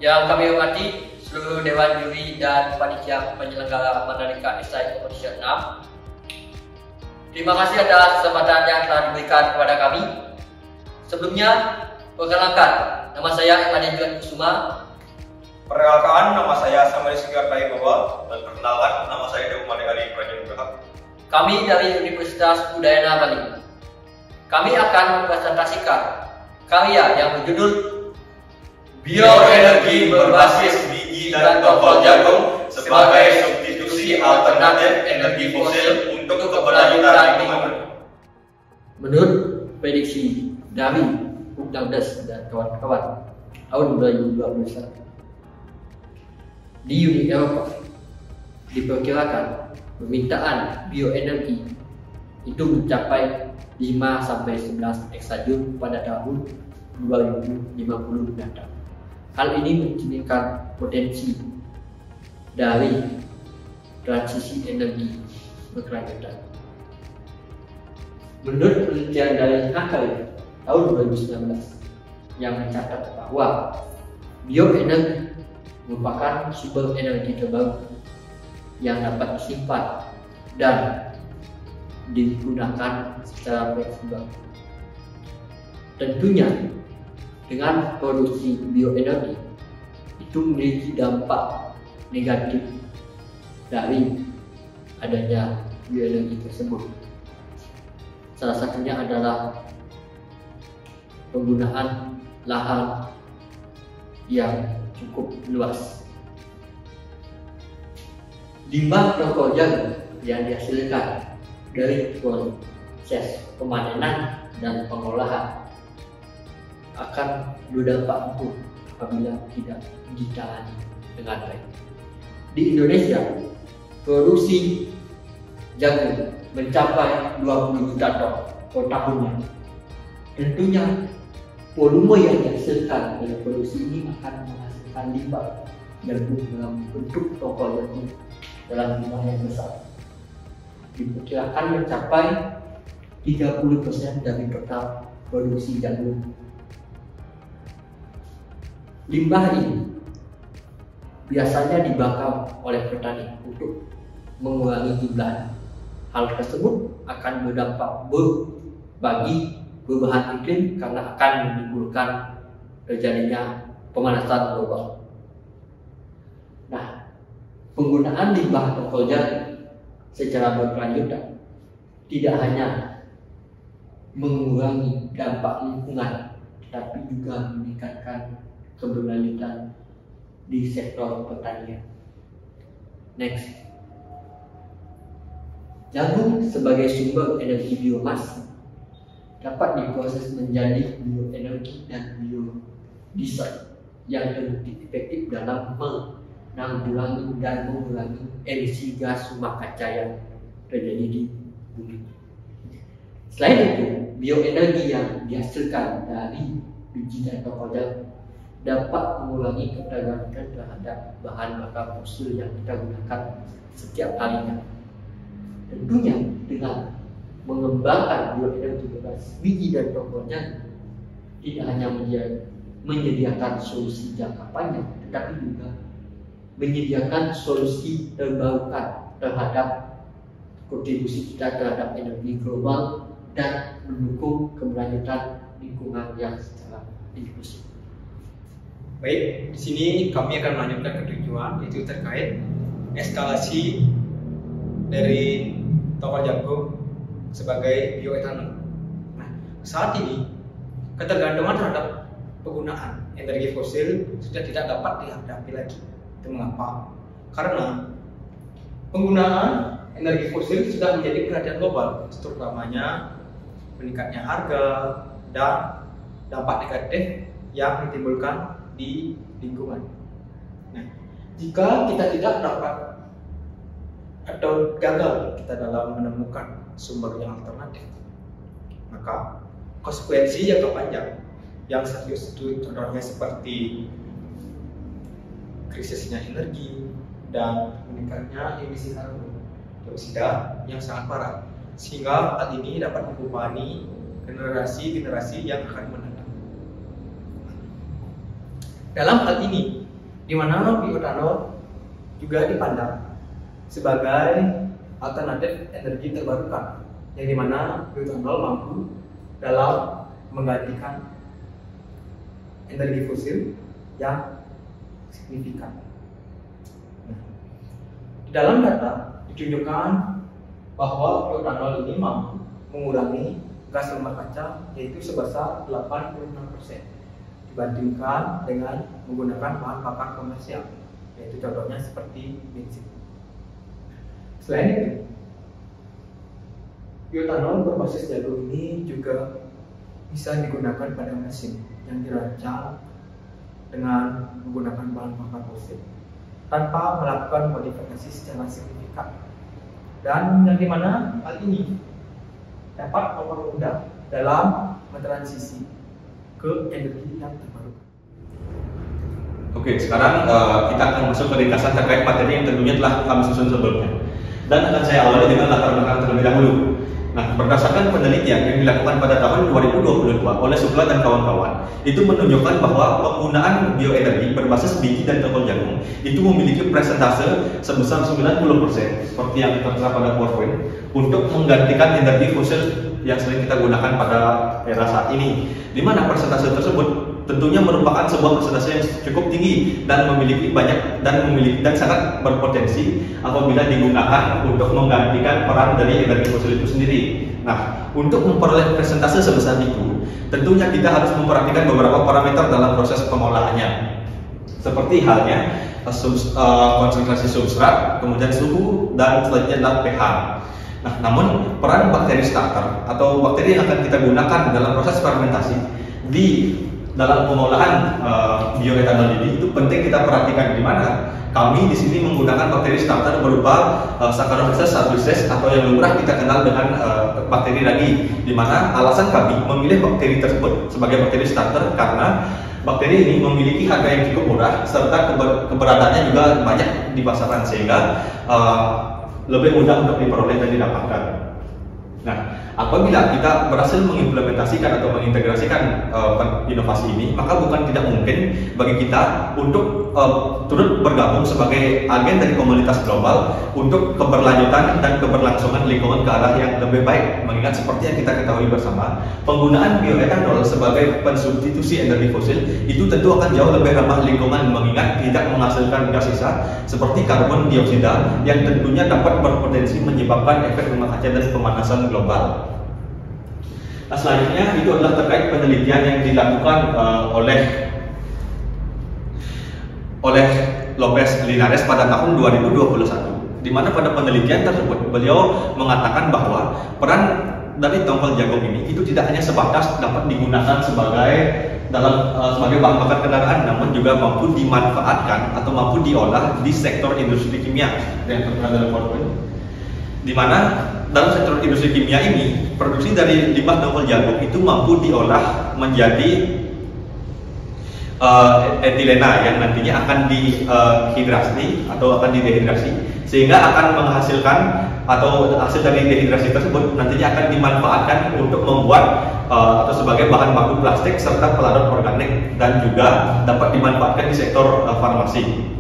Yang kami hormati seluruh Dewan Juri dan Panitia Penyelenggara Mandalika Estate Competition 6. Terima kasih atas kesempatan yang telah diberikan kepada kami. Sebelumnya, perkenalkan, nama saya Imade Juan Kusuma. Perkenalkan, nama saya Samuel Sigartai Bawa. Dan perkenalkan, nama saya Dewa Madekali Prajanugraha. Kami dari Universitas Udayana Bali. Kami akan mempresentasikan karya yang berjudul Bioenergi berbasis biji dan tokol jagung sebagai substitusi alternatif energi fosil untuk keberlanjutan lingkungan. Menurut prediksi dari Ugdandes dan kawan-kawan tahun 2021, di Uni Eropa diperkirakan permintaan bioenergi itu mencapai 5-11 exajoule pada tahun 2050 mendatang. Hal ini mencerminkan potensi dari transisi energi berkelanjutan. Menurut penelitian dari HKI tahun 2019 yang mencatat bahwa bioenergi merupakan sumber energi terbaru yang dapat disimpan dan digunakan secara fleksibel. Tentunya dengan produksi bioenergi itu memiliki dampak negatif dari adanya bioenergi tersebut. Salah satunya adalah penggunaan lahan yang cukup luas. Limbah tokol jagung yang dihasilkan dari proses pemanenan dan pengolahan akan berdampak buruk apabila tidak ditangani dengan baik. Di Indonesia, produksi jagung mencapai 20 juta ton per tahunnya. Tentunya volume yang dihasilkan dari produksi ini akan menghasilkan limbah jagung dalam bentuk tokol jagung dalam jumlah yang besar. Diperkirakan mencapai 30% dari total produksi jagung. Limbah ini biasanya dibakar oleh petani untuk mengurangi jumlahnya. Hal tersebut akan berdampak buruk bagi perubahan iklim karena akan menimbulkan terjadinya pemanasan global. Nah, penggunaan limbah tokol jagung secara berkelanjutan tidak hanya mengurangi dampak lingkungan, tetapi juga meningkatkan keberlanjutan di sektor pertanian. Next, jagung sebagai sumber energi biomas dapat diproses menjadi bioenergi dan biodiesel yang terbukti efektif dalam menanggulangi dan mengurangi emisi gas rumah kaca yang terjadi di bumi. Selain itu, bioenergi yang dihasilkan dari biji dan tokol jagung dapat mengurangi ketergantungan terhadap bahan bakar fosil yang kita gunakan setiap harinya. Tentunya dengan mengembangkan bioenergi berbasis biji dan tokol jagung tidak hanya menyediakan solusi jangka panjang, tetapi juga menyediakan solusi terbarukan terhadap kontribusi kita terhadap energi global dan mendukung keberlanjutan lingkungan yang secara inklusif. Baik, di sini kami akan melanjutkan ke tujuan, yaitu terkait eskalasi dari tokol jagung sebagai bioetanol. Nah, saat ini ketergantungan terhadap penggunaan energi fosil sudah tidak dapat dihadapi lagi. Itu mengapa? Karena penggunaan energi fosil sudah menjadi perhatian global, terutamanya meningkatnya harga dan dampak negatif yang ditimbulkan di lingkungan. Nah, jika kita tidak dapat atau gagal kita dalam menemukan sumber yang alternatif, maka konsekuensi jangka panjang yang serius itu contohnya seperti krisisnya energi dan meningkatnya emisi karbon dioksida yang sangat parah, sehingga hal ini dapat membebani generasi-generasi yang akan mendatang. Dalam hal ini, di mana bioetanol juga dipandang sebagai alternatif energi terbarukan, yang dimana bioetanol mampu dalam menggantikan energi fosil yang signifikan. Di dalam data ditunjukkan bahwa bioetanol ini mampu mengurangi gas rumah kaca yaitu sebesar 86% dibandingkan dengan menggunakan bahan bakar komersial, yaitu contohnya seperti bensin. Selain itu, bioetanol berbasis jagung ini juga bisa digunakan pada mesin yang dirancang dengan menggunakan bahan bakar fosil tanpa melakukan modifikasi secara signifikan, dan yang dimana hal ini dapat mempermudah dalam mentransisi ke energi yang terbarukan. Oke, sekarang kita akan masuk ke ringkasan terkait materi yang tentunya telah kami susun sebelumnya, dan akan saya awali dengan latar belakang terlebih dahulu. Nah, berdasarkan penelitian yang dilakukan pada tahun 2022 oleh Sukla dan kawan-kawan, itu menunjukkan bahwa penggunaan bioenergi berbasis biji dan tongkol jagung itu memiliki persentase sebesar 90%, seperti yang tertera pada PowerPoint, untuk menggantikan energi fosil yang sering kita gunakan pada era saat ini, di mana persentase tersebut tentunya merupakan sebuah persentase yang cukup tinggi dan memiliki dan sangat berpotensi apabila digunakan untuk menggantikan peran dari energi fosil itu sendiri. Nah, untuk memperoleh persentase sebesar itu, tentunya kita harus memperhatikan beberapa parameter dalam proses pengolahannya, seperti halnya konsentrasi substrat, kemudian suhu, dan selanjutnya adalah pH. Nah, namun peran bakteri starter atau bakteri yang akan kita gunakan dalam proses fermentasi di dalam pengolahan bioetanol ini itu penting kita perhatikan, di mana kami di sini menggunakan bakteri starter berupa Saccharomyces cerevisiae atau yang lumrah kita kenal dengan bakteri ragi, di mana alasan kami memilih bakteri tersebut sebagai bakteri starter karena bakteri ini memiliki harga yang cukup murah serta keberadaannya juga banyak di pasaran, sehingga lebih mudah untuk diperoleh dan didapatkan. Nah, apabila kita berhasil mengimplementasikan atau mengintegrasikan inovasi ini, maka bukan tidak mungkin bagi kita untuk turut bergabung sebagai agen dari komunitas global untuk keberlanjutan dan keberlangsungan lingkungan ke arah yang lebih baik. Mengingat seperti yang kita ketahui bersama, penggunaan bioetanol sebagai pensubstitusi energi fosil itu tentu akan jauh lebih ramah lingkungan, mengingat tidak menghasilkan gas sisa seperti karbon dioksida yang tentunya dapat berpotensi menyebabkan efek rumah kaca dan pemanasan global. Nah, selanjutnya itu adalah terkait penelitian yang dilakukan oleh Lopez Linares pada tahun 2021, di mana pada penelitian tersebut beliau mengatakan bahwa peran dari tongkol jagung ini itu tidak hanya sebatas dapat digunakan sebagai bahan bakar kendaraan, namun juga mampu dimanfaatkan atau mampu diolah di sektor industri kimia yang terkena dalam PowerPoint, di mana dalam sektor industri kimia ini produksi dari limbah tongkol jagung itu mampu diolah menjadi etilena yang nantinya akan dihidrasi atau akan didehidrasi, sehingga akan menghasilkan atau hasil dari dehidrasi tersebut nantinya akan dimanfaatkan untuk membuat atau sebagai bahan baku plastik serta pelarut organik, dan juga dapat dimanfaatkan di sektor farmasi.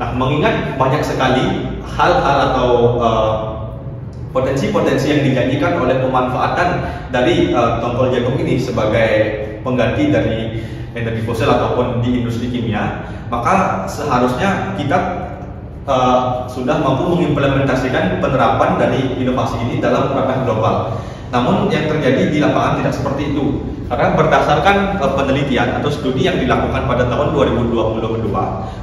Nah, mengingat banyak sekali hal-hal atau potensi-potensi yang dijanjikan oleh pemanfaatan dari tongkol jagung ini sebagai pengganti dari energi fosil ataupun di industri kimia, maka seharusnya kita sudah mampu mengimplementasikan penerapan dari inovasi ini dalam ranah global. Namun yang terjadi di lapangan tidak seperti itu, karena berdasarkan penelitian atau studi yang dilakukan pada tahun 2022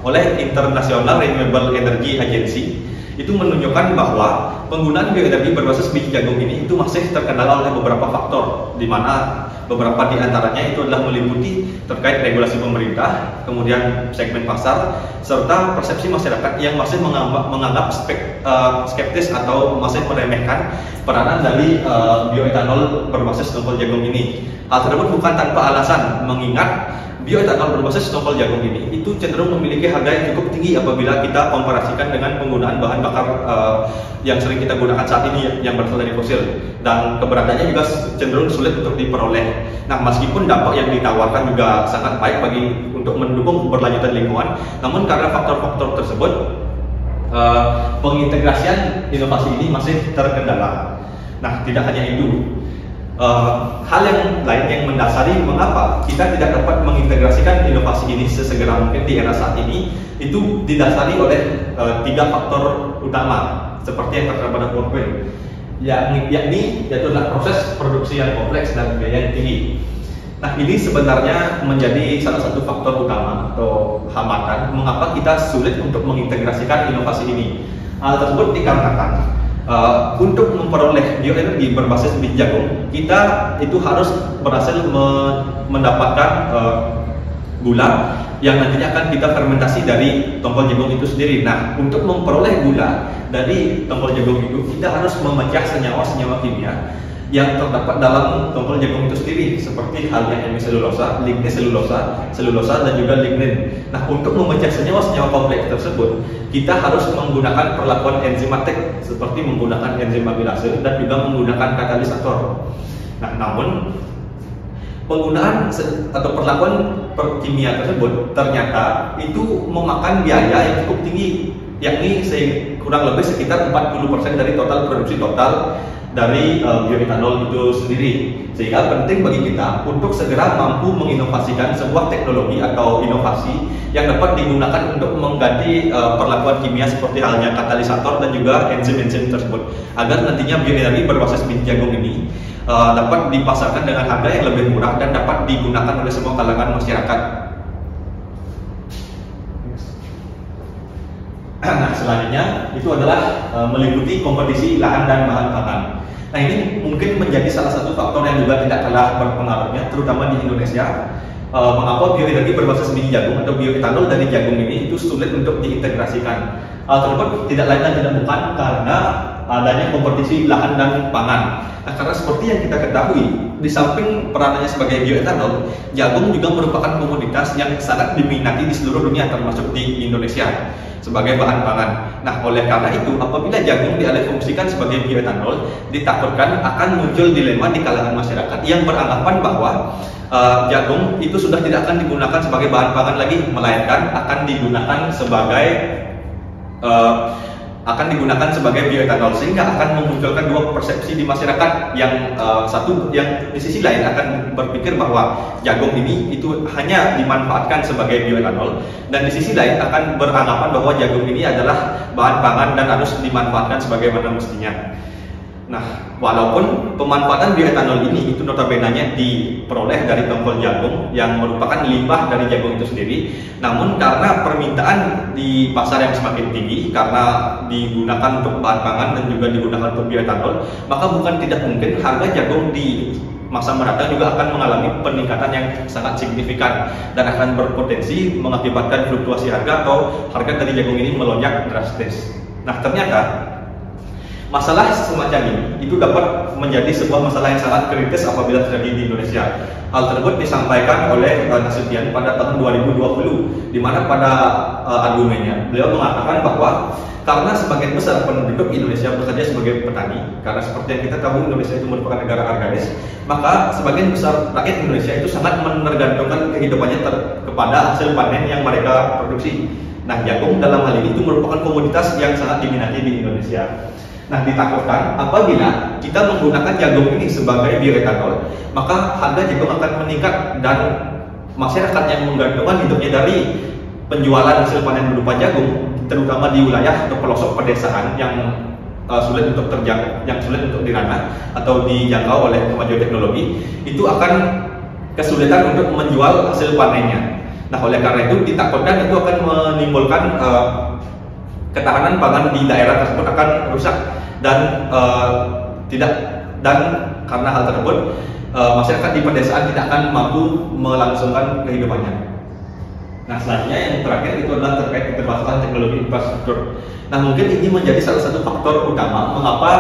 oleh International Renewable Energy Agency, itu menunjukkan bahwa penggunaan bioenergi berbasis biji jagung ini itu masih terkendala oleh beberapa faktor, di mana beberapa di antaranya itu adalah meliputi terkait regulasi pemerintah, kemudian segmen pasar, serta persepsi masyarakat yang masih menganggap skeptis atau masih meremehkan peranan dari bioetanol berbasis tongkol jagung ini. Hal tersebut bukan tanpa alasan, mengingat bioetanol berbasis tongkol jagung ini itu cenderung memiliki harga yang cukup tinggi apabila kita komparasikan dengan penggunaan bahan bakar yang sering kita gunakan saat ini yang berasal dari fosil, dan keberadaannya juga cenderung sulit untuk diperoleh. Nah, meskipun dampak yang ditawarkan juga sangat baik untuk mendukung keberlanjutan lingkungan, namun karena faktor-faktor tersebut pengintegrasian inovasi ini masih terkendala. Nah, tidak hanya itu, hal yang lain yang mendasari mengapa kita tidak dapat mengintegrasikan inovasi ini sesegera mungkin di era saat ini itu didasari oleh 3 faktor utama seperti yang terdapat pada PowerPoint, yakni yaitu adalah proses produksi yang kompleks dan biaya yang tinggi. Nah, ini sebenarnya menjadi salah satu faktor utama atau hambatan mengapa kita sulit untuk mengintegrasikan inovasi ini. Hal tersebut dikarenakan untuk memperoleh bioenergi berbasis biji jagung, kita itu harus berhasil mendapatkan gula yang nantinya akan kita fermentasi dari tongkol jagung itu sendiri. Nah, untuk memperoleh gula dari tongkol jagung itu, kita harus memecah senyawa-senyawa kimia yang terdapat dalam tongkol jagung itu sendiri, seperti halnya hemiselulosa, selulosa, dan juga lignin. Nah, untuk memecah senyawa-senyawa kompleks tersebut, kita harus menggunakan perlakuan enzimatik seperti menggunakan enzim amilase dan juga menggunakan katalisator. Nah, namun penggunaan atau perlakuan kimia tersebut ternyata itu memakan biaya yang cukup tinggi, yakni kurang lebih sekitar 40% dari total produksi total dari bioetanol itu sendiri. Sehingga penting bagi kita untuk segera mampu menginovasikan sebuah teknologi atau inovasi yang dapat digunakan untuk mengganti perlakuan kimia seperti halnya katalisator dan juga enzim-enzim tersebut, agar nantinya bioenergi berbasis biji jagung ini dapat dipasarkan dengan harga yang lebih murah dan dapat digunakan oleh semua kalangan masyarakat. Nah, selanjutnya itu adalah meliputi kompetisi lahan dan bahan pangan. Nah, ini mungkin menjadi salah satu faktor yang juga tidak kalah berpengaruhnya, terutama di Indonesia. Mengapa bioenergi berbasis biji jagung atau bioetanol dari jagung ini itu sulit untuk diintegrasikan? Tersebut tidak lain dan tidak bukan karena adanya kompetisi lahan dan pangan. Nah, karena seperti yang kita ketahui, di samping peranannya sebagai bioetanol, jagung juga merupakan komoditas yang sangat diminati di seluruh dunia, termasuk di Indonesia sebagai bahan pangan. Nah, oleh karena itu, apabila jagung dialihfungsikan sebagai bioetanol, ditakutkan akan muncul dilema di kalangan masyarakat yang beranggapan bahwa jagung itu sudah tidak akan digunakan sebagai bahan pangan lagi, melainkan akan digunakan sebagai bioetanol, sehingga akan memunculkan dua persepsi di masyarakat. Yang yang di sisi lain akan berpikir bahwa jagung ini itu hanya dimanfaatkan sebagai bioetanol, dan di sisi lain akan beranggapan bahwa jagung ini adalah bahan pangan dan harus dimanfaatkan sebagaimana mestinya. Nah, walaupun pemanfaatan bioetanol ini itu notabene diperoleh dari tongkol jagung yang merupakan limbah dari jagung itu sendiri, namun karena permintaan di pasar yang semakin tinggi karena digunakan untuk bahan pangan dan juga digunakan untuk bioetanol, maka bukan tidak mungkin harga jagung di masa mendatang juga akan mengalami peningkatan yang sangat signifikan dan akan berpotensi mengakibatkan fluktuasi harga atau harga dari jagung ini melonjak drastis. Nah, ternyata masalah semacam ini itu dapat menjadi sebuah masalah yang sangat kritis apabila terjadi di Indonesia. Hal tersebut disampaikan oleh Nasution pada tahun 2020, di mana pada argumennya beliau mengatakan bahwa karena sebagian besar penduduk Indonesia bekerja sebagai petani, karena seperti yang kita tahu Indonesia itu merupakan negara agraris, maka sebagian besar rakyat Indonesia itu sangat menergantungkan kehidupannya kepada hasil panen yang mereka produksi. Nah, jagung dalam hal ini itu merupakan komoditas yang sangat diminati di Indonesia. Nah, ditakutkan apabila kita menggunakan jagung ini sebagai bioetanol, maka harga jagung akan meningkat dan masyarakat yang menggantungkan hidupnya dari penjualan hasil panen berupa jagung, terutama di wilayah atau pelosok pedesaan yang sulit untuk dirana atau dijangkau oleh kemajuan teknologi, itu akan kesulitan untuk menjual hasil panennya. Nah, oleh karena itu ditakutkan itu akan menimbulkan ketahanan pangan di daerah tersebut akan rusak dan karena hal tersebut masyarakat di pedesaan tidak akan mampu melangsungkan kehidupannya. Nah, selanjutnya yang terakhir itu adalah terkait keterbatasan teknologi infrastruktur. Nah, mungkin ini menjadi salah satu faktor utama mengapa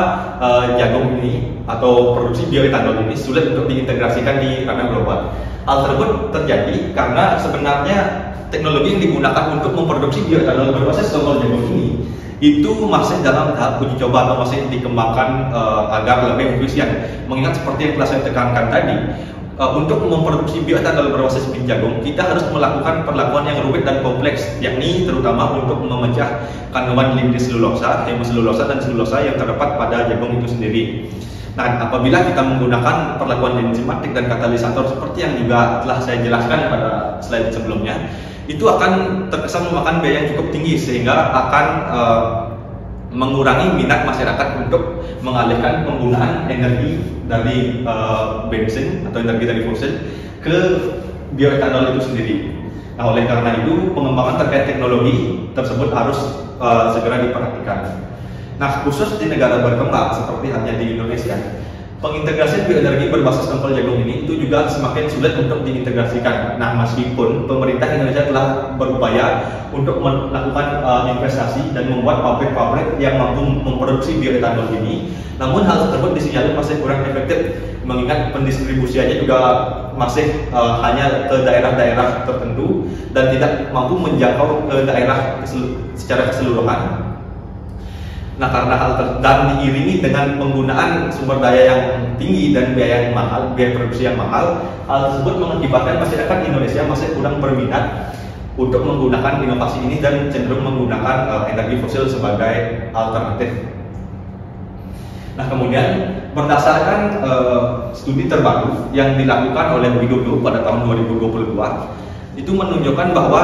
jagung ini atau produksi bioetanol ini sulit untuk diintegrasikan di ranah global. Hal tersebut terjadi karena sebenarnya teknologi yang digunakan untuk memproduksi bioetanol berbasis tongkol jagung ini itu masih dalam tahap uji coba atau masih dikembangkan agar lebih efisien. Mengingat seperti yang telah saya tekankan tadi, untuk memproduksi bioetanol berbasis biji jagung, kita harus melakukan perlakuan yang rumit dan kompleks, yakni terutama untuk memecah kandungan lipid selulosa, hemoselulosa, dan selulosa yang terdapat pada jagung itu sendiri. Nah, apabila kita menggunakan perlakuan enzimatik dan katalisator seperti yang juga telah saya jelaskan pada slide sebelumnya, itu akan terkesan memakan biaya yang cukup tinggi sehingga akan mengurangi minat masyarakat untuk mengalihkan penggunaan energi dari bensin atau energi dari fosil ke bioetanol itu sendiri. Nah, oleh karena itu pengembangan terkait teknologi tersebut harus segera diperhatikan. Nah, khusus di negara berkembang seperti halnya di Indonesia, pengintegrasian bioenergi berbasis tongkol jagung ini itu juga semakin sulit untuk diintegrasikan. Nah, meskipun pemerintah Indonesia telah berupaya untuk melakukan investasi dan membuat pabrik-pabrik yang mampu memproduksi bioetanol ini, namun hal tersebut disinyalir masih kurang efektif, mengingat pendistribusiannya juga masih hanya ke daerah-daerah tertentu dan tidak mampu menjangkau ke daerah secara keseluruhan. Nah, karena dan diiringi dengan penggunaan sumber daya yang tinggi dan biaya yang mahal, biaya produksi yang mahal, hal tersebut mengakibatkan masyarakat Indonesia masih kurang berminat untuk menggunakan inovasi ini dan cenderung menggunakan energi fosil sebagai alternatif. Nah, kemudian berdasarkan studi terbaru yang dilakukan oleh Widodo pada tahun 2022, itu menunjukkan bahwa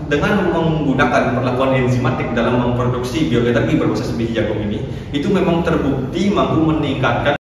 dengan menggunakan perlakuan enzimatik dalam memproduksi bioenergi berbasis biji jagung ini, itu memang terbukti mampu meningkatkan